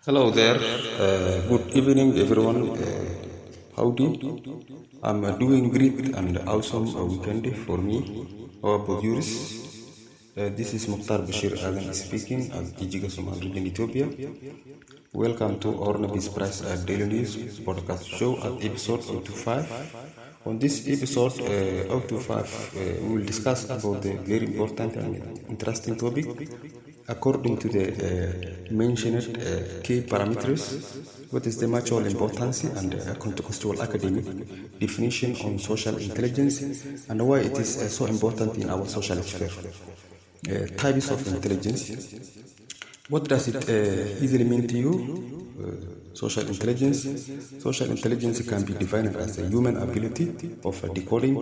Hello there. Good evening, everyone. Howdy. I'm doing great and awesome weekend for me. How about yours? This is Muktar Bashir Aden speaking at Jig-jiga Somali Region-Ethiopia. Welcome to our Nabi's Price Daily News podcast show at episode 025. On this episode 025, we will discuss about the very important and interesting topic. According to the mentioned key parameters, what is the mutual importance and contextual academic definition on social intelligence and why it is so important in our social sphere. Types of intelligence. What does it easily mean to you? Social intelligence. Social intelligence can be defined as a human ability of decoding,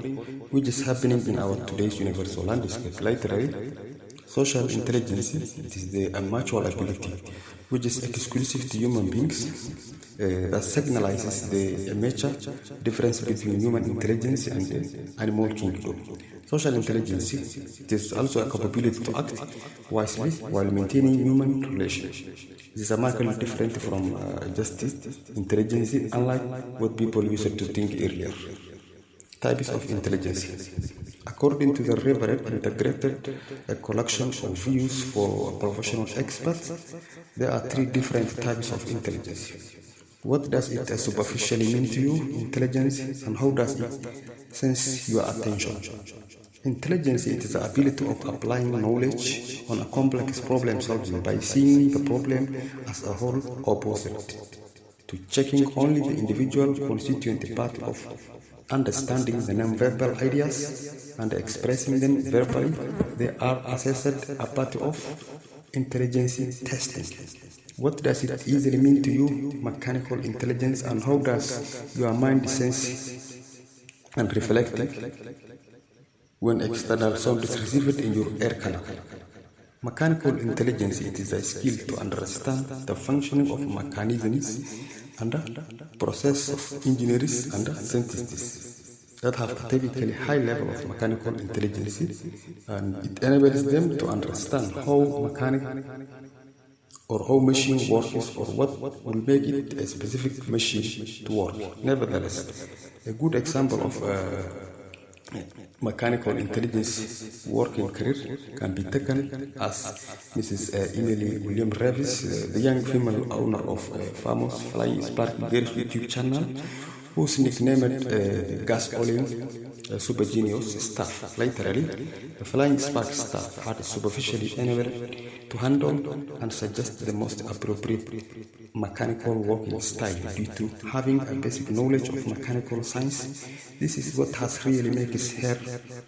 which is happening in our today's universal landscape. Literally, social intelligence is the mutual ability which is exclusive to human beings that signalizes the major difference between human intelligence and animal kingdom. Social intelligence is also a capability to act wisely while maintaining human relations. This is markedly different from just intelligence, unlike what people used to think earlier. Types of intelligence. According to the Reverend Integrated Collection of Views for Professional Experts, there are three different types of intelligence. What does it superficially mean to you, intelligence, and how does it sense your attention? Intelligence is the ability of applying knowledge on a complex problem solving by seeing the problem as a whole opposite to checking only the individual constituent part of understanding the non-verbal ideas and expressing them verbally. They are assessed a part of intelligence testing. What does it easily mean to you, mechanical intelligence, and how does your mind sense and reflect when external sound is received in your air canal? Mechanical intelligence is a skill to understand the functioning of mechanisms and process of engineers and scientists that have a typically high level of mechanical intelligence, and it enables them to understand how machine works or what will make it a specific machine to work. Nevertheless, a good example of mechanical intelligence working career can be taken as Mrs. Emily William Revis, the young female owner of a famous Flying Spark Girls YouTube channel, whose nicknamed Gas Oil Super Genius staff. Literally, the Flying Spark staff had superficially enabled to handle and suggest the most appropriate mechanical working style due to having a basic knowledge of mechanical science. This is what has really made her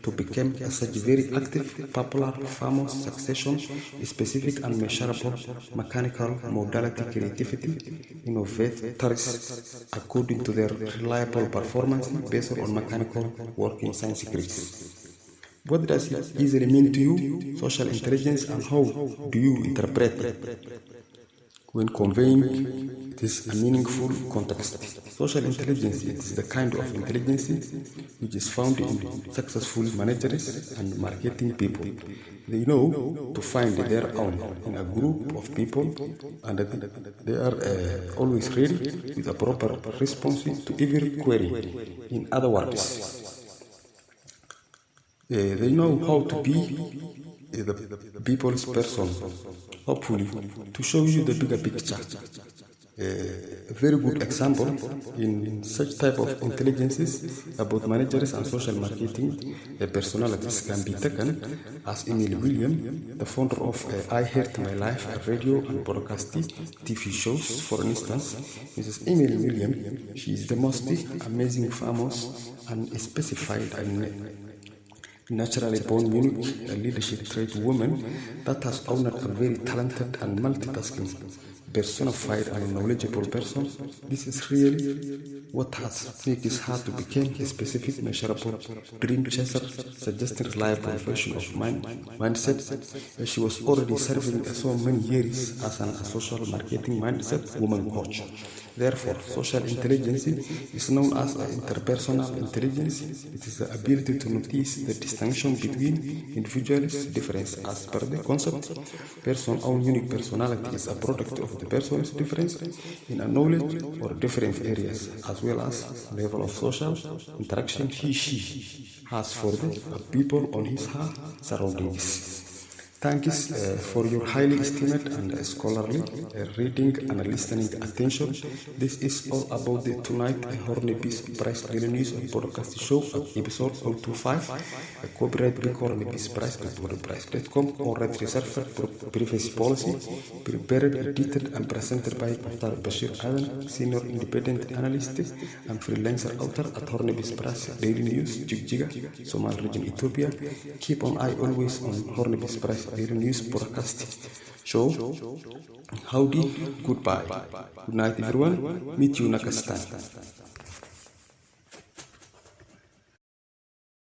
to become such very active, popular, famous, succession, specific and measurable mechanical modality creativity innovators according to their reliable performance based on mechanical working science grades. What does it easily mean to you, social intelligence, and how do you interpret when conveying this a meaningful context? Social intelligence is the kind of intelligence which is found in successful managers and marketing people. They know to find their own in a group of people, and they are always ready with a proper response to every query. In other words, they know how to be the people's person, hopefully, to show you the bigger picture. A very good example in such type of intelligences about managers and social marketing personalities can be taken as Emily William, the founder of I Heard My Life, a radio and broadcast TV shows. For instance, Mrs. Emily William, she is the most amazing, famous, and specified and naturally born unique leadership trait woman that has owned a very talented and multitasking, personified and knowledgeable person. This is really what has made this her to become a specific, measurable dream chaser, suggesting reliable version of mindset. She was already serving so many years as a social marketing mindset woman coach. Therefore, social intelligence is known as interpersonal intelligence. It is the ability to notice the distinction between individuals' difference as per the concept. Person's own unique personality is a product of the person's difference in a knowledge or different areas, as well as level of social interaction she has for the people on his her surroundings. Thanks for your highly esteemed and scholarly reading and listening attention. This is all about the tonight Hornby's Prize Daily News podcast show at episode 025. Copyright by Hornby's Prize by Prize.com, all right reserved for privacy policy, prepared, edited and presented by Muktar Bashir Aden, senior independent analyst and freelancer author at Hornby's Prize Daily News, Jig-jiga, Somali Region-Ethiopia. Keep an eye always on Hornby's Prize Daily News podcast show. Howdy, goodbye. Good night everyone. Meet you next time.